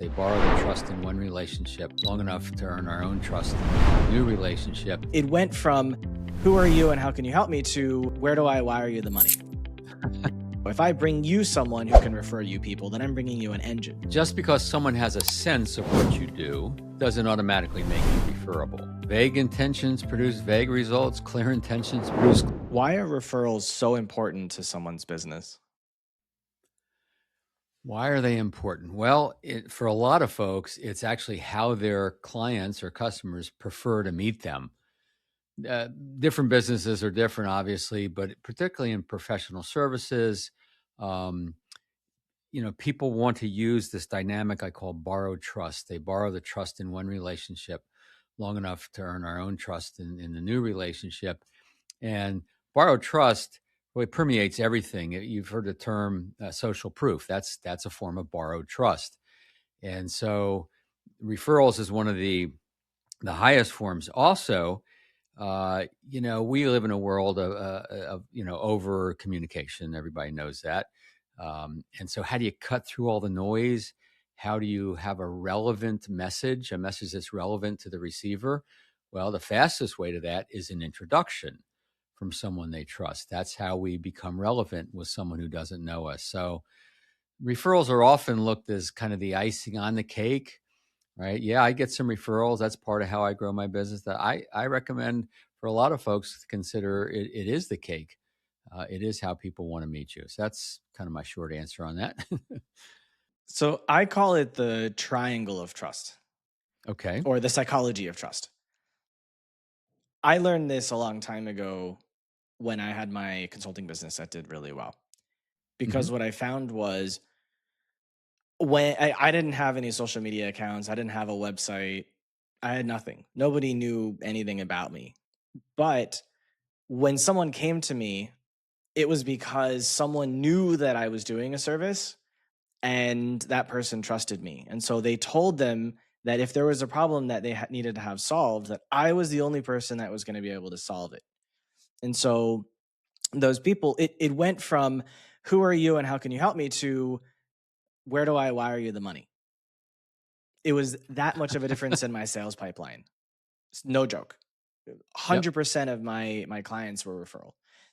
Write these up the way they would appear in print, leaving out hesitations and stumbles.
They borrow the trust in one relationship long enough to earn our own trust in a new relationship. It went from who are you and how can you help me to where do I wire you the money? If I bring you someone who can refer you people, then I'm bringing you an engine. Just because someone has a sense of what you do doesn't automatically make you referable. Vague intentions produce vague results. Clear intentions produce. Why are referrals so important to someone's business? Why are they important? Well, for a lot of folks, it's actually how their clients or customers prefer to meet them. Different businesses are different, obviously, but particularly in professional services, people want to use this dynamic I call borrowed trust. They borrow the trust in one relationship long enough to earn our own trust in the new relationship. And borrowed trust really permeates everything. You've heard the term social proof. That's a form of borrowed trust. And so referrals is one of the highest forms. Also, we live in a world of over communication. Everybody knows that. And so how do you cut through all the noise? How do you have a relevant message, a message that's relevant to the receiver? Well, the fastest way to that is an introduction from someone they trust. That's how we become relevant with someone who doesn't know us. So referrals are often looked as kind of the icing on the cake, right? Yeah, I get some referrals. That's part of how I grow my business. That I recommend for a lot of folks to consider it is the cake. It is how people want to meet you. So that's kind of my short answer on that. So I call it the triangle of trust Okay. or the psychology of trust. I learned this a long time ago when I had my consulting business that did really well. Because what I found was when I didn't have any social media accounts, I didn't have a website, I had nothing. Nobody knew anything about me. But when someone came to me, it was because someone knew that I was doing a service and that person trusted me. And so they told them that if there was a problem that they needed to have solved, that I was the only person that was going to be able to solve it. And so those people, it went from who are you and how can you help me to where do I wire you the money? It was that much of a difference in my sales pipeline. It's no joke. 100% of my clients were referral,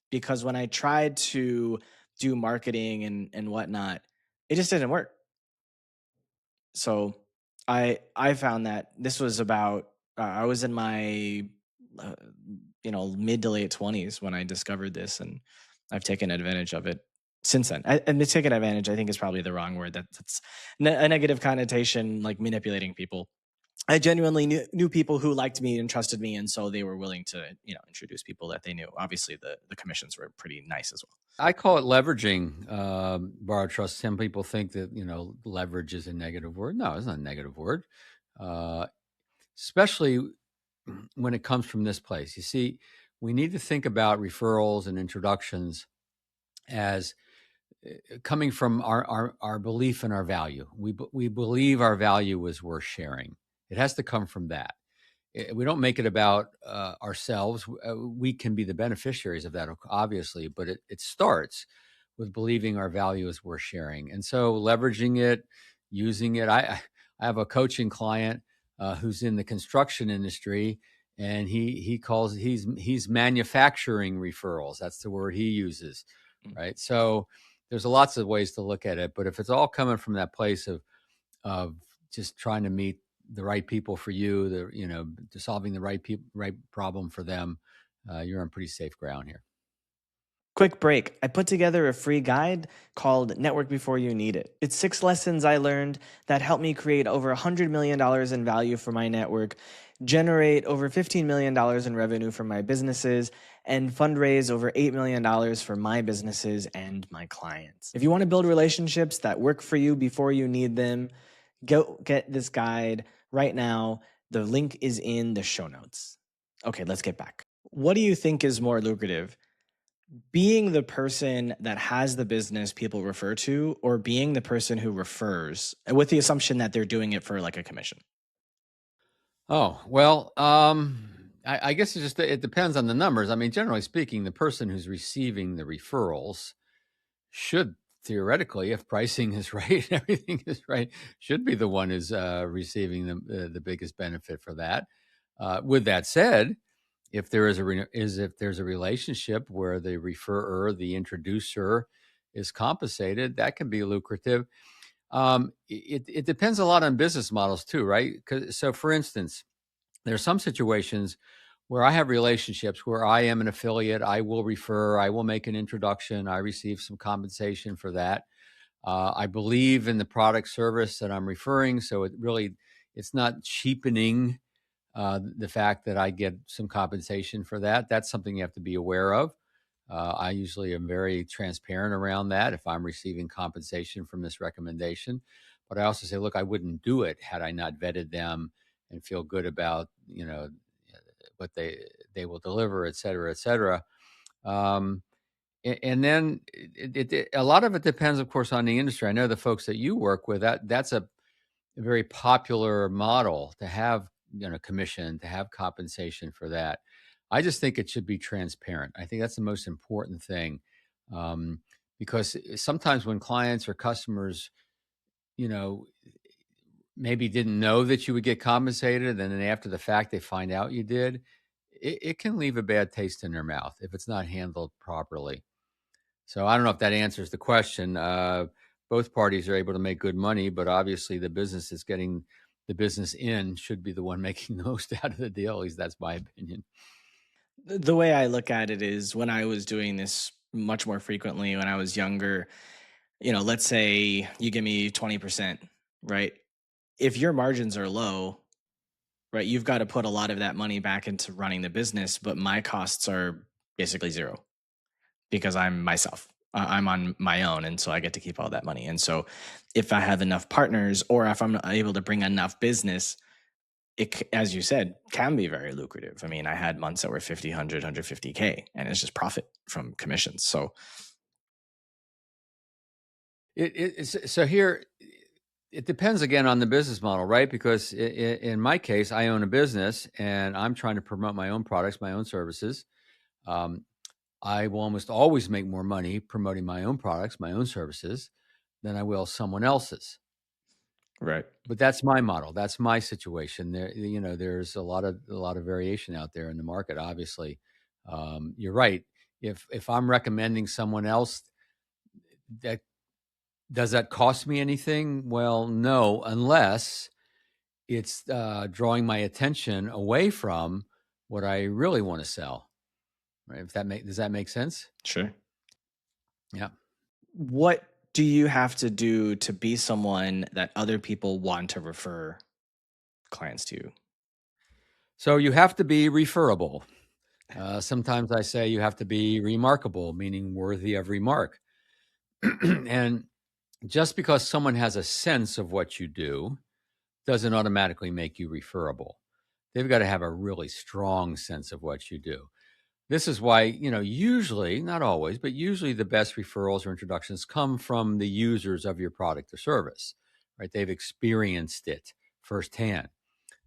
because when I tried to do marketing and whatnot, it just didn't work. So I found that this was about I was in my mid to late 20s when I discovered this, and I've taken advantage of it since then. And taken advantage, I think, is probably the wrong word. That's a negative connotation, like manipulating people. I genuinely knew people who liked me and trusted me, and so they were willing to, introduce people that they knew. Obviously, the commissions were pretty nice as well. I call it leveraging borrowed trust. Some people think that, leverage is a negative word. No, it's not a negative word, especially when it comes from this place. You see, we need to think about referrals and introductions as coming from our belief in our value. We believe our value is worth sharing. It has to come from that. We don't make it about ourselves. We can be the beneficiaries of that, obviously, but it starts with believing our value is worth sharing. And so leveraging it, using it. I have a coaching client who's in the construction industry, and he's manufacturing referrals. That's the word he uses, right? So there's lots of ways to look at it, but if it's all coming from that place of just trying to meet the right people for you, solving the right problem for them, you're on pretty safe ground here. Quick break. I put together a free guide called Network Before You Need It. It's 6 lessons I learned that helped me create over $100 million in value for my network, generate over $15 million in revenue for my businesses, and fundraise over $8 million for my businesses and my clients. If you want to build relationships that work for you before you need them, go get this guide right now. The link is in the show notes. Okay, let's get back. What do you think is more lucrative? Being the person that has the business people refer to, or being the person who refers with the assumption that they're doing it for like a commission? Oh, well, I guess it depends on the numbers. I mean, generally speaking, the person who's receiving the referrals should theoretically, if pricing is right, everything is right, should be the one who's receiving the biggest benefit for that. With that said, if there's a relationship where the referrer, the introducer, is compensated, that can be lucrative. It depends a lot on business models too, right? So, for instance, there are some situations where I have relationships where I am an affiliate. I will refer. I will make an introduction. I receive some compensation for that. I believe in the product service that I'm referring, so it's not cheapening the fact that I get some compensation for that. That's something you have to be aware of. I usually am very transparent around that if I'm receiving compensation from this recommendation. But I also say, look, I wouldn't do it had I not vetted them and feel good about what they will deliver, et cetera, et cetera. And then a lot of it depends, of course, on the industry. I know the folks that you work with, that's a very popular model to have, commission, to have compensation for that. I just think it should be transparent. I think that's the most important thing, because sometimes when clients or customers, you know, maybe didn't know that you would get compensated, and then after the fact they find out you did, it can leave a bad taste in their mouth if it's not handled properly. So I don't know if that answers the question. Both parties are able to make good money, but obviously the business is getting the business in should be the one making the most out of the deal. At least that's my opinion. The way I look at it is when I was doing this much more frequently when I was younger, let's say you give me 20%, right? If your margins are low, right, you've got to put a lot of that money back into running the business, but my costs are basically zero because I'm myself. I'm on my own, and so I get to keep all that money. And so if I have enough partners or if I'm able to bring enough business, as you said, can be very lucrative. I mean, I had months that were 50, 100, 150K, and it's just profit from commissions. So So here, it depends again on the business model, right? Because in my case, I own a business and I'm trying to promote my own products, my own services. Um, I will almost always make more money promoting my own products, my own services, than I will someone else's. right. But that's my model. That's my situation. There's a lot of variation out there in the market. Obviously, you're right. If I'm recommending someone else, that does that cost me anything? Well, no, unless it's drawing my attention away from what I really want to sell. Right? Does that make sense? Sure. Yeah. What do you have to do to be someone that other people want to refer clients to you? So you have to be referable. Sometimes I say you have to be remarkable, meaning worthy of remark. And just because someone has a sense of what you do doesn't automatically make you referable. They've got to have a really strong sense of what you do. This is why, usually, not always, but usually the best referrals or introductions come from the users of your product or service, right? They've experienced it firsthand.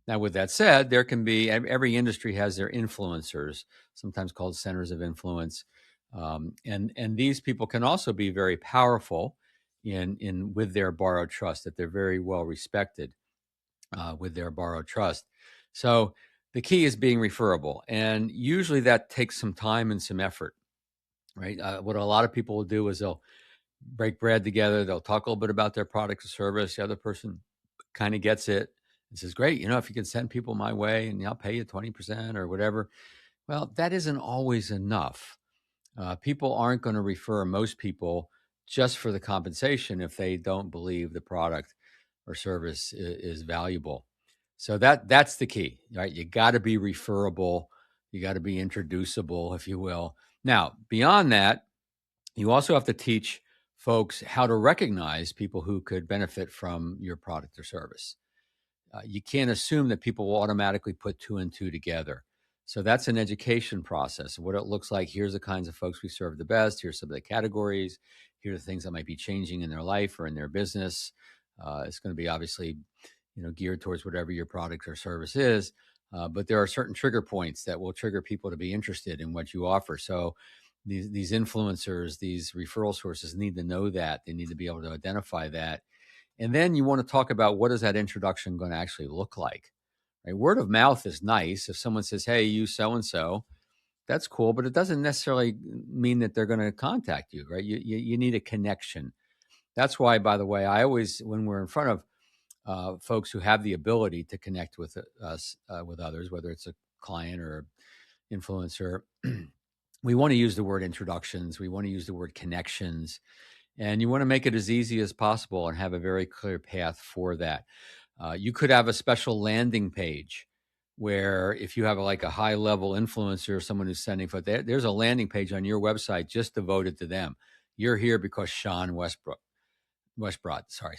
Now, with that said, there can be every industry has their influencers, sometimes called centers of influence, and these people can also be very powerful in with their borrowed trust. That they're very well respected with their borrowed trust. So the key is being referable, and usually that takes some time and some effort, right? What a lot of people will do is they'll break bread together. They'll talk a little bit about their product or service. The other person kind of gets it and says, great, if you can send people my way and I'll pay you 20% or whatever. Well, that isn't always enough. People aren't going to refer most people just for the compensation if they don't believe the product or service is valuable. So that's the key, right? You got to be referable. You got to be introducible, if you will. Now, beyond that, you also have to teach folks how to recognize people who could benefit from your product or service. You can't assume that people will automatically put two and two together. So that's an education process. What it looks like, here's the kinds of folks we serve the best. Here's some of the categories. Here are the things that might be changing in their life or in their business. It's going to be obviously, geared towards whatever your product or service is. But there are certain trigger points that will trigger people to be interested in what you offer. So these influencers, these referral sources need to know that. They need to be able to identify that. And then you want to talk about what is that introduction going to actually look like, right? Word of mouth is nice. If someone says, hey, you so-and-so, that's cool, but it doesn't necessarily mean that they're going to contact you, right? You need a connection. That's why, by the way, I always, when we're in front of folks who have the ability to connect with us, with others, whether it's a client or influencer, we want to use the word introductions. We want to use the word connections. And you want to make it as easy as possible and have a very clear path for that. You could have a special landing page where if you have like a high level influencer, someone who's sending foot, there's a landing page on your website just devoted to them. You're here because Sean Westbrook, sorry,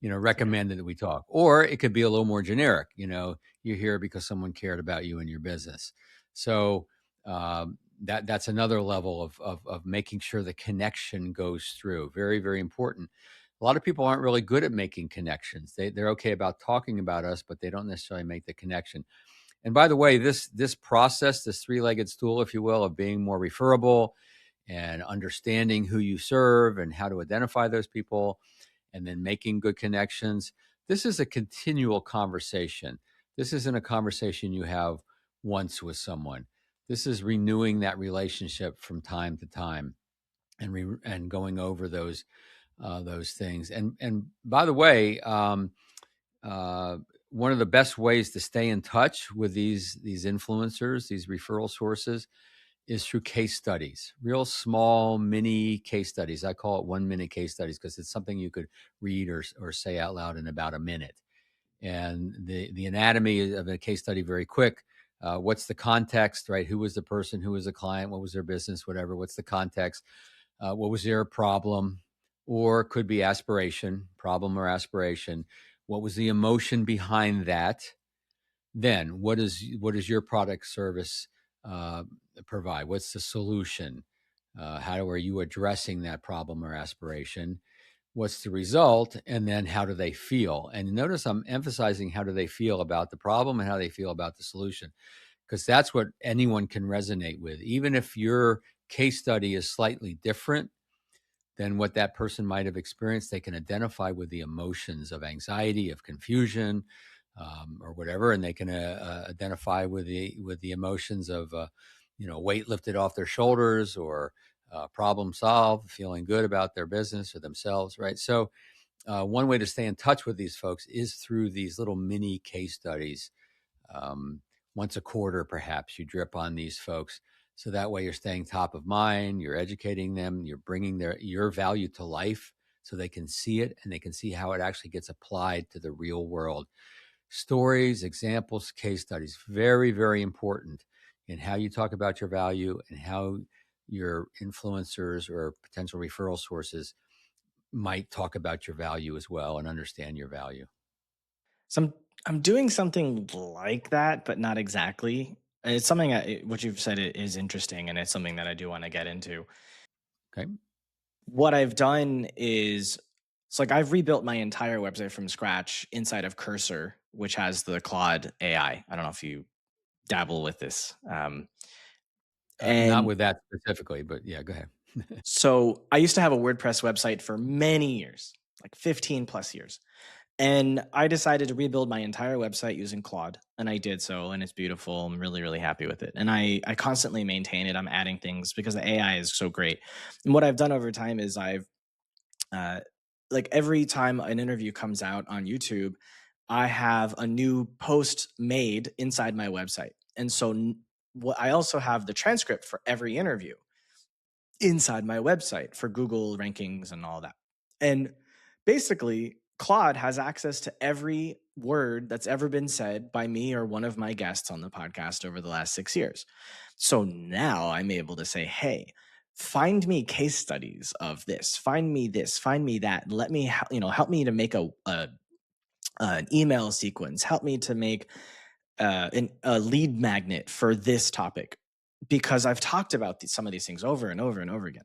recommended that we talk. Or it could be a little more generic. You're here because someone cared about you and your business. So that's another level of making sure the connection goes through. Very, very important. A lot of people aren't really good at making connections. They're okay about talking about us, but they don't necessarily make the connection. And by the way, this process, this three-legged stool, if you will, of being more referable and understanding who you serve and how to identify those people and then making good connections, this is a continual conversation. This isn't a conversation you have once with someone. This is renewing that relationship from time to time and going over those things. And by the way, one of the best ways to stay in touch with these influencers, these referral sources, is through case studies, real small mini case studies. I call it 1 minute case studies because it's something you could read or say out loud in about a minute. And the anatomy of a case study, very quick. What's the context, right? Who was the person? Who was the client? What was their business? Whatever. What's the context? What was their problem? Or could be aspiration, problem or aspiration. What was the emotion behind that? Then what is your product service provide? What's the solution? How are you addressing that problem or aspiration? What's the result? And then how do they feel? And notice I'm emphasizing how do they feel about the problem and how they feel about the solution, because that's what anyone can resonate with. Even if your case study is slightly different than what that person might have experienced, they can identify with the emotions of anxiety, of confusion, or whatever, and they can identify with the emotions of weight lifted off their shoulders, or problem solved, feeling good about their business or themselves, right? So one way to stay in touch with these folks is through these little mini case studies. Once a quarter, perhaps, you drip on these folks. So that way you're staying top of mind, you're educating them, you're bringing your value to life so they can see it and they can see how it actually gets applied to the real world. Stories, examples, case studies, very, very important in how you talk about your value and how your influencers or potential referral sources might talk about your value as well and understand your value. So I'm doing something like that, but not exactly. It's something what you've said is interesting, and it's something that I do want to get into. Okay. What I've done is it's like I've rebuilt my entire website from scratch inside of Cursor, which has the Claude AI. I don't know if you dabble with this. Not And with that specifically, but yeah, go ahead. so I used to have a WordPress website for many years, like 15 plus years. And I decided to rebuild my entire website using Claude, and I did so, and it's beautiful. I'm really, really happy with it. And I constantly maintain it. I'm adding things because the AI is so great. And what I've done over time is uh, like every time an interview comes out on YouTube, I have a new post made inside my website. And so what I also have the transcript for every interview inside my website for Google rankings and all that. And basically, Claude has access to every word that's ever been said by me or one of my guests on the podcast over the last 6 years. So now I'm able to say, hey, find me case studies of this, find me this, find me that. Let me, help me to make an email sequence, help me to make a lead magnet for this topic, because I've talked about some of these things over and over and over again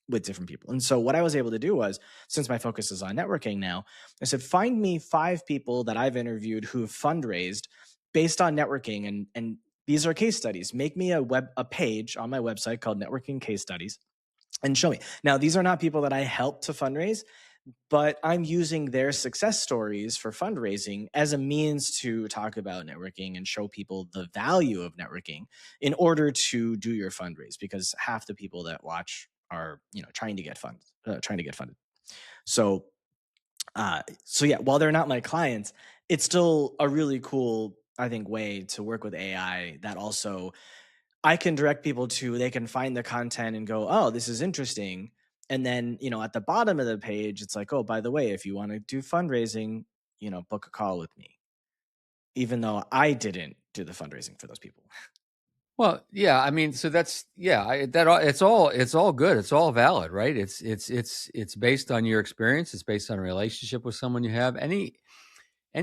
with different people. And so what I was able to do was, since my focus is on networking now, I said, find me 5 people that I've interviewed who have fundraised based on networking and These are case studies. Make me a page on my website called Networking Case Studies and show me. Now, these are not people that I help to fundraise, but I'm using their success stories for fundraising as a means to talk about networking and show people the value of networking in order to do your fundraise, because half the people that watch are, trying to get funded. So, yeah, while they're not my clients, it's still a really cool, I think, way to work with AI that also I can direct people to. They can find the content and go, oh, this is interesting. And then, at the bottom of the page, it's like, oh, by the way, if you want to do fundraising, book a call with me, even though I didn't do the fundraising for those people. Well, yeah, I mean, so that's it's all good, it's all valid, right? It's based on your experience, it's based on a relationship with someone you have. Any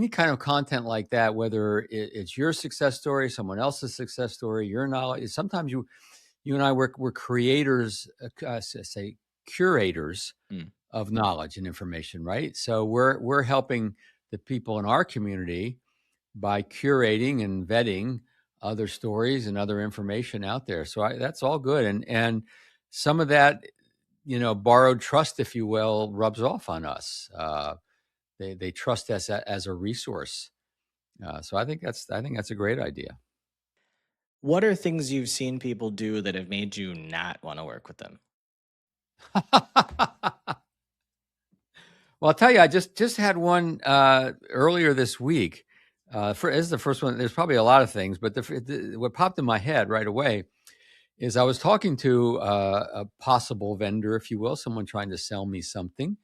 kind of content like that, whether it's your success story, someone else's success story, your knowledge. Sometimes you and I we're creators, say curators of knowledge and information, right? So we're helping the people in our community by curating and vetting other stories and other information out there. So that's all good, and some of that, borrowed trust, if you will, rubs off on us. They trust us as a resource. So I think that's a great idea. What are things you've seen people do that have made you not want to work with them? Well, I'll tell you, I just had one earlier this week. This is the first one. There's probably a lot of things, but what popped in my head right away is I was talking to a possible vendor, if you will, someone trying to sell me something,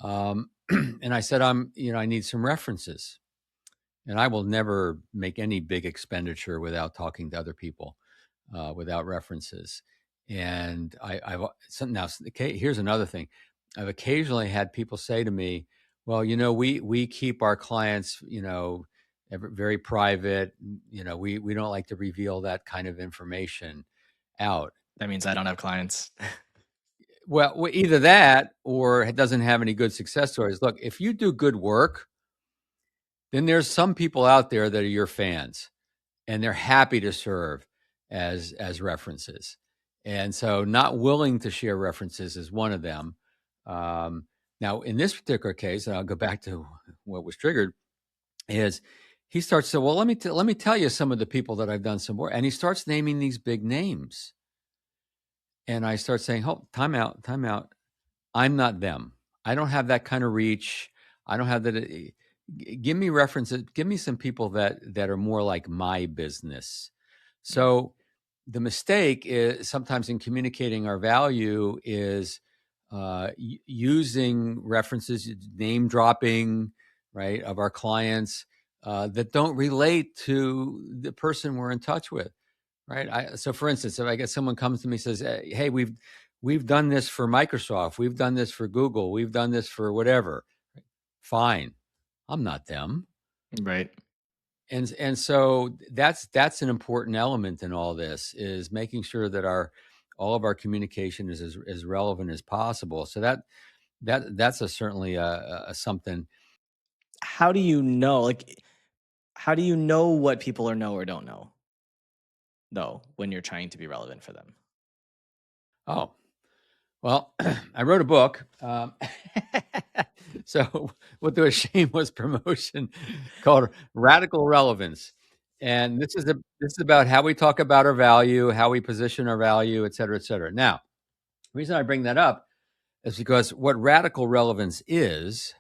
and I said, I need some references, and I will never make any big expenditure without talking to other people, without references. And here's another thing. I've occasionally had people say to me, well, we keep our clients, very private. We don't like to reveal that kind of information out. That means I don't have clients. Well, either that or it doesn't have any good success stories. Look, if you do good work, then there's some people out there that are your fans and they're happy to serve as references. And so not willing to share references is one of them. Now, in this particular case, and I'll go back to what was triggered, is he starts to, well, let me tell you some of the people that I've done some work. And he starts naming these big names. And I start saying, oh, time out. I'm not them. I don't have that kind of reach. I don't have that. Give me references. Give me some people that are more like my business. So the mistake is sometimes in communicating our value is using references, name dropping, right, of our clients that don't relate to the person we're in touch with, right? So, for instance, if I get someone comes to me and says, "Hey, we've done this for Microsoft, we've done this for Google, we've done this for whatever," fine, I'm not them. Right. And so that's an important element in all this, is making sure that all of our communication is as relevant as possible. So that's certainly a something. How do you know? How do you know what people are know or don't know, though, when you're trying to be relevant for them? Oh, well, I wrote a book. So what the shameless promotion called Radical Relevance. And this is about how we talk about our value, how we position our value, et cetera, et cetera. Now, the reason I bring that up is because what radical relevance is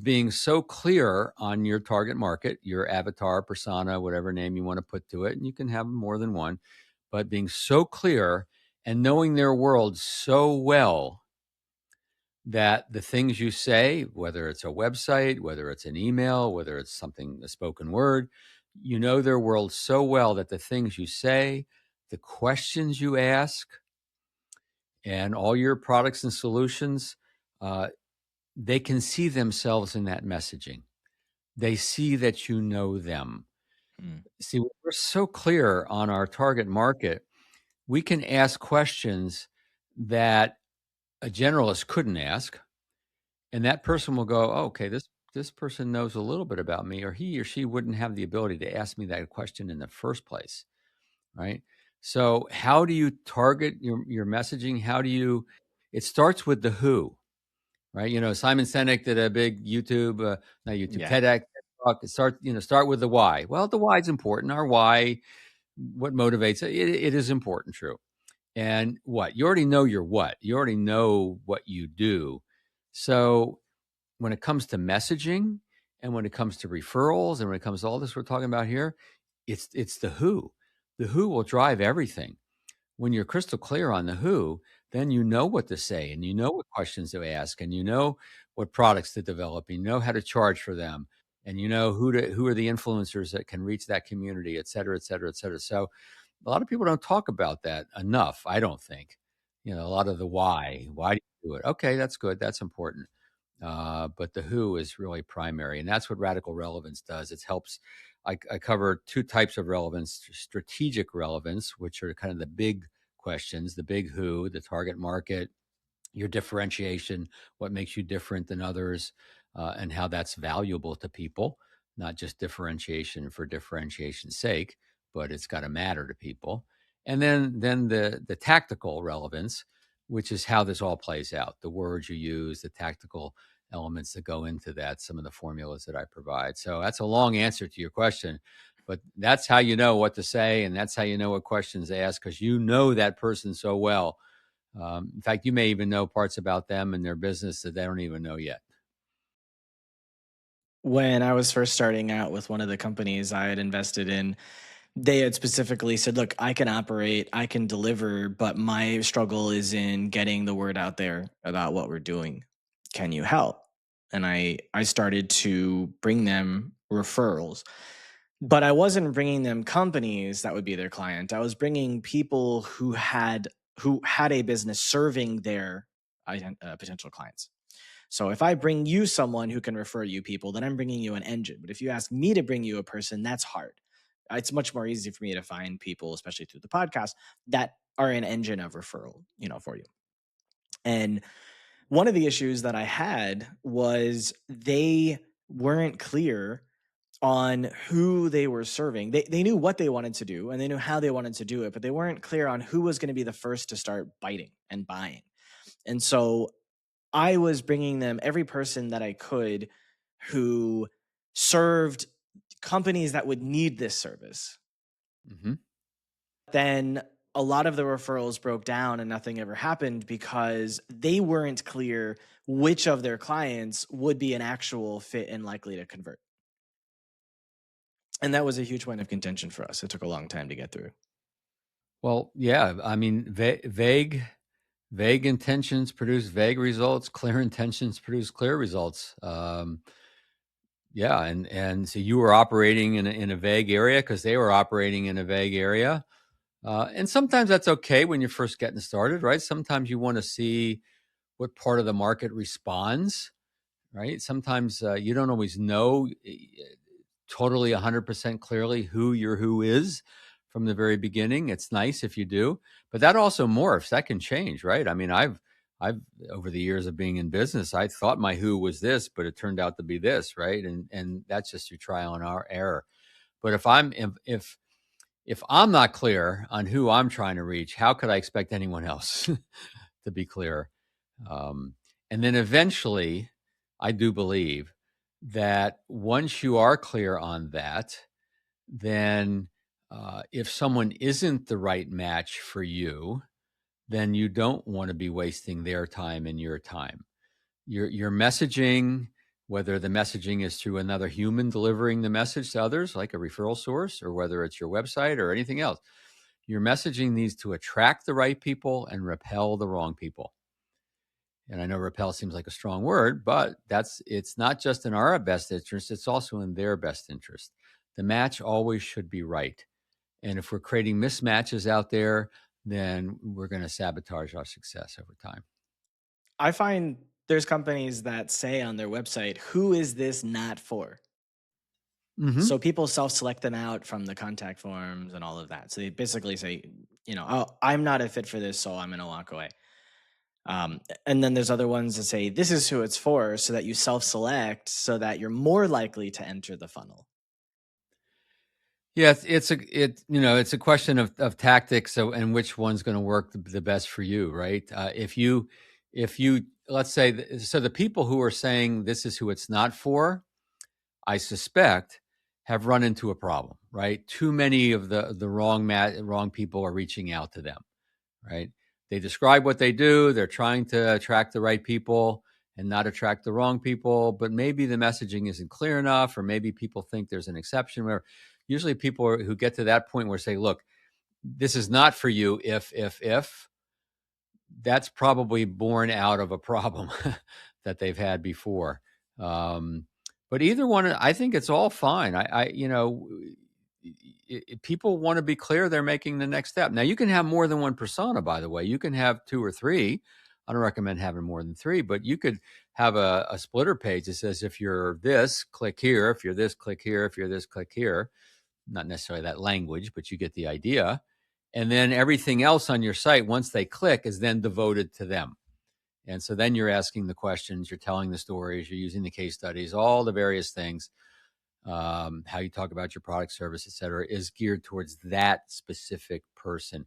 being so clear on your target market, your avatar, persona, whatever name you want to put to it. And you can have more than one, but being so clear and knowing their world so well that the things you say, whether it's a website, whether it's an email, whether it's something, a spoken word, you know their world so well that the things you say, the questions you ask, and all your products and solutions, they can see themselves in that messaging. They see that you know them. See, we're so clear on our target market, we can ask questions that a generalist couldn't ask. And that person will go, oh, okay, this person knows a little bit about me, or he or she wouldn't have the ability to ask me that question in the first place, right? So how do you target your messaging? How do you? It starts with the who, right? Simon Sinek did a big YouTube, not YouTube, Yeah. TEDx talk. Start with the why. Well, the why is important. Our why, what motivates it, it is important, true. And what you already know your what, you already know what you do. So when it comes to messaging and when it comes to referrals and when it comes to all this we're talking about here, it's the who. The who will drive everything. When you're crystal clear on the who, then you know what to say and you know what questions to ask and you know what products to develop and you know how to charge for them and you know who are the influencers that can reach that community, et cetera, et cetera, et cetera. So a lot of people don't talk about that enough, I don't think. A lot of the why. Why do you do it? Okay, that's good. That's important. But the who is really primary, and that's what radical relevance does. It helps. I cover two types of relevance: strategic relevance, which are kind of the big questions, the big who, the target market, your differentiation, what makes you different than others, and how that's valuable to people, not just differentiation for differentiation's sake, but it's got to matter to people. And then the tactical relevance, which is how this all plays out, the words you use, the tactical elements that go into that, some of the formulas that I provide. So that's a long answer to your question, but that's how you know what to say, and that's how you know what questions to ask, because you know that person so well. In fact, you may even know parts about them and their business that they don't even know yet. When I was first starting out with one of the companies I had invested in, they had specifically said, "Look, I can operate, I can deliver, but my struggle is in getting the word out there about what we're doing. Can you help?" And I started to bring them referrals, but I wasn't bringing them companies that would be their client. I was bringing people who had a business serving their potential clients. So if I bring you someone who can refer you people, then I'm bringing you an engine. But if you ask me to bring you a person, that's hard. It's much more easy for me to find people, especially through the podcast, that are an engine of referral, for you. And one of the issues that I had was they weren't clear on who they were serving. They knew what they wanted to do and they knew how they wanted to do it, but they weren't clear on who was going to be the first to start biting and buying. And so I was bringing them every person that I could who served companies that would need this service. Mm-hmm. Then a lot of the referrals broke down and nothing ever happened because they weren't clear which of their clients would be an actual fit and likely to convert. And that was a huge point of contention for us. It took a long time to get through. Well, yeah. I mean, vague intentions produce vague results. Clear intentions produce clear results. Yeah, and so you were operating in a vague area because they were operating in a vague area. And sometimes that's okay when you're first getting started, right? Sometimes you want to see what part of the market responds, right? Sometimes you don't always know totally 100% clearly who your who is from the very beginning. It's nice if you do, but that also morphs. That can change, right? I mean, I've over the years of being in business, I thought my who was this, but it turned out to be this, right? And that's just your trial and error. But if I'm not clear on who I'm trying to reach, how could I expect anyone else to be clear? Um, and then eventually, I do believe that once you are clear on that, then if someone isn't the right match for you, then you don't want to be wasting their time and your time. Your messaging, whether the messaging is through another human delivering the message to others, like a referral source, or whether it's your website or anything else, your messaging needs to attract the right people and repel the wrong people. And I know repel seems like a strong word, but it's not just in our best interest, it's also in their best interest. The match always should be right. And if we're creating mismatches out there, then we're going to sabotage our success over time. I find there's companies that say on their website, "Who is this not for?" Mm-hmm. So people self-select them out from the contact forms and all of that. So they basically say, "Oh, I'm not a fit for this, so I'm going to walk away." And then there's other ones that say this is who it's for, so that you self-select so that you're more likely to enter the funnel. Yeah, it's a question of tactics, so and which one's going to work the best for you, right? If you let's say so the people who are saying this is who it's not for, I suspect have run into a problem, right? Too many of the wrong people are reaching out to them, right? They describe what they do. They're trying to attract the right people and not attract the wrong people, but maybe the messaging isn't clear enough, or maybe people think there's an exception where usually people who get to that point where say, look, this is not for you if that's probably born out of a problem that they've had before. Um, but either one, I think it's all fine. People want to be clear they're making the next step. Now, you can have more than one persona, by the way. You can have 2 or 3. I don't recommend having more than 3, but you could have a splitter page that says, if you're this, click here. If you're this, click here. If you're this, click here. Not necessarily that language, but you get the idea. And then everything else on your site, once they click, is then devoted to them. And so then you're asking the questions, you're telling the stories, you're using the case studies, all the various things, how you talk about your product, service, et cetera, is geared towards that specific person.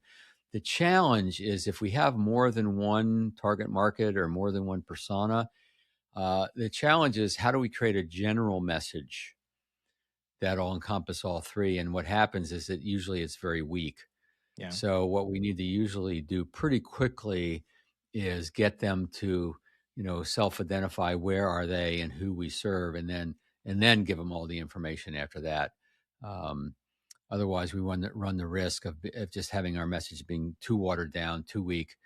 The challenge is if we have more than one target market or more than one persona, the challenge is how do we create a general message that'll encompass all 3? And what happens is that usually it's very weak. Yeah. So what we need to usually do pretty quickly is get them to, self-identify where are they and who we serve, and then give them all the information after that. Um, Otherwise, we run the risk of just having our message being too watered down, too weak,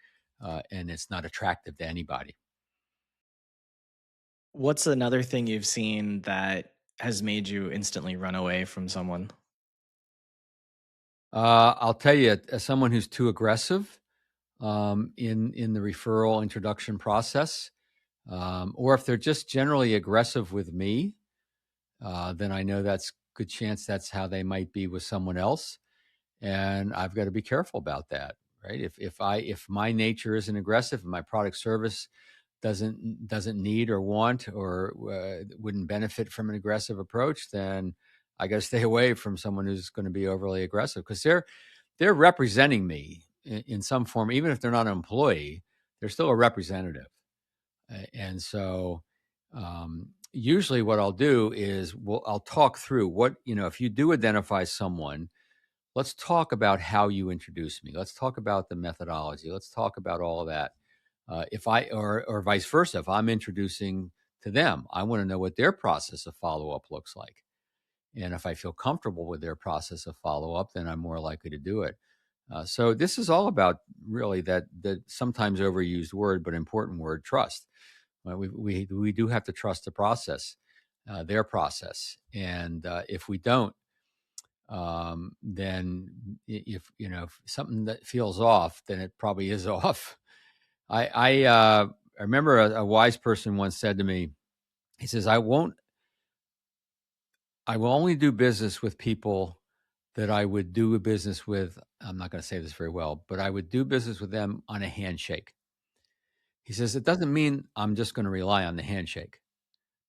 and it's not attractive to anybody. What's another thing you've seen that has made you instantly run away from someone? I'll tell you, as someone who's too aggressive in the referral introduction process, or if they're just generally aggressive with me, then I know that's good chance that's how they might be with someone else, and I've got to be careful about that, right? If my nature isn't aggressive and my product service doesn't need or want or wouldn't benefit from an aggressive approach, then I got to stay away from someone who's going to be overly aggressive, because they're representing me in some form, even if they're not an employee, they're still a representative. And so usually what I'll do is I'll talk through what, if you do identify someone, let's talk about how you introduce me. Let's talk about the methodology. Let's talk about all of that. If I, or vice versa, if I'm introducing to them, I want to know what their process of follow-up looks like. And if I feel comfortable with their process of follow-up, then I'm more likely to do it. So this is all about really that sometimes overused word, but important word, trust. We do have to trust the process, their process, and if we don't, then if something that feels off, then it probably is off. I remember a wise person once said to me, he says, I will only do business with people that I would do a business with. I'm not going to say this very well, but I would do business with them on a handshake. He says, it doesn't mean I'm just going to rely on the handshake,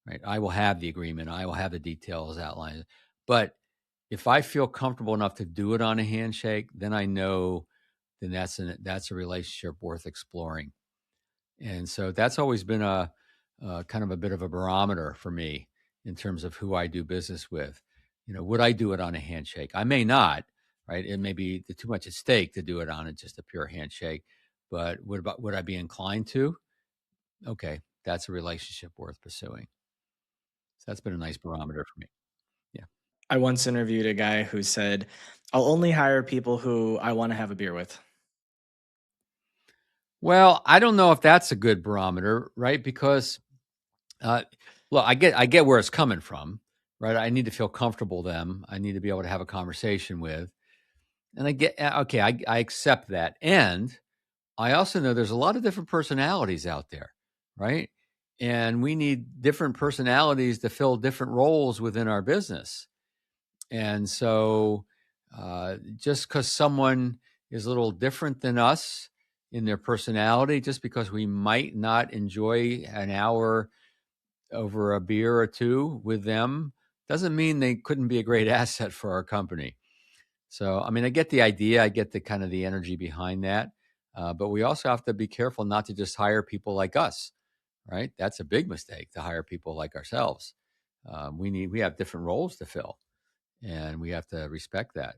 right? I will have the agreement. I will have the details outlined. But if I feel comfortable enough to do it on a handshake, then I know then that's a relationship worth exploring. And so that's always been a kind of a bit of a barometer for me in terms of who I do business with. Would I do it on a handshake? I may not, right? It may be too much at stake to do it on just a pure handshake. But would I be inclined to? Okay, that's a relationship worth pursuing. So that's been a nice barometer for me. Yeah. I once interviewed a guy who said, I'll only hire people who I want to have a beer with. Well, I don't know if that's a good barometer, right? Because Uh, well, I get where it's coming from, right? I need to feel comfortable with them. I need to be able to have a conversation with, and I get okay. I accept that, and I also know there's a lot of different personalities out there, right? And we need different personalities to fill different roles within our business. And so, just because someone is a little different than us in their personality. Just because we might not enjoy an hour over a beer or two with them doesn't mean they couldn't be a great asset for our company. So, I mean, I get the idea. I get the kind of the energy behind that. But we also have to be careful not to just hire people like us, right? That's a big mistake, to hire people like ourselves. We have different roles to fill, and we have to respect that.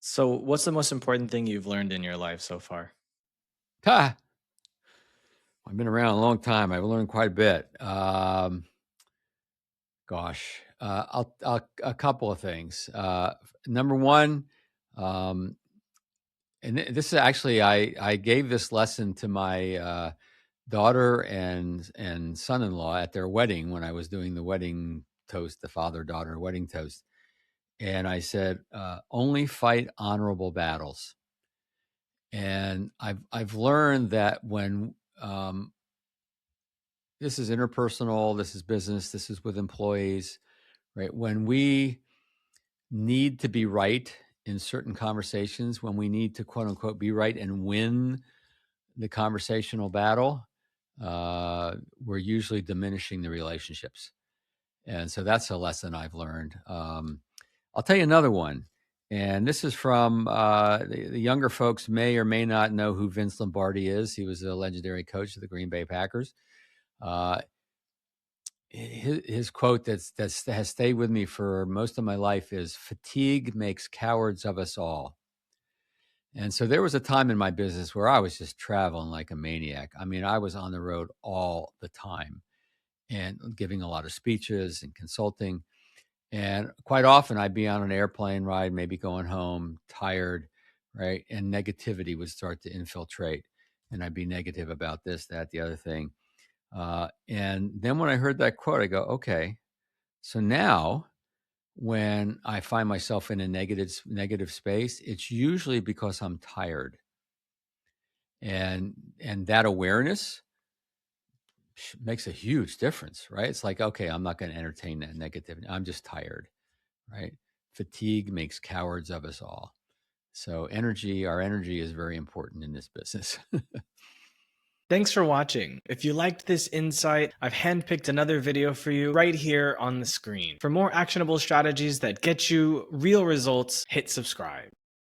So, what's the most important thing you've learned in your life so far? Ha! I've been around a long time. I've learned quite a bit. A couple of things. Number one, and this is actually, I gave this lesson to my daughter and son-in-law at their wedding when I was doing the wedding toast, the father-daughter wedding toast. And I said, only fight honorable battles. And I've learned that when this is interpersonal, this is business, this is with employees, right? When we need to be right in certain conversations, when we need to quote unquote be right and win the conversational battle, we're usually diminishing the relationships. And so that's a lesson I've learned. I'll tell you another one. And this is from the younger folks may or may not know who Vince Lombardi is. He was a legendary coach of the Green Bay Packers. His quote that has stayed with me for most of my life is, "Fatigue makes cowards of us all." And so there was a time in my business where I was just traveling like a maniac. I mean, I was on the road all the time and giving a lot of speeches and consulting. And quite often I'd be on an airplane ride, maybe going home tired, right? And negativity would start to infiltrate. And I'd be negative about this, that, the other thing. And then when I heard that quote, I go, okay, so now when I find myself in a negative space, it's usually because I'm tired. And that awareness makes a huge difference, right? It's like, okay, I'm not going to entertain that negativity. I'm just tired, right? Fatigue makes cowards of us all. So our energy is very important in this business. Thanks for watching. If you liked this insight, I've handpicked another video for you right here on the screen. For more actionable strategies that get you real results, hit subscribe.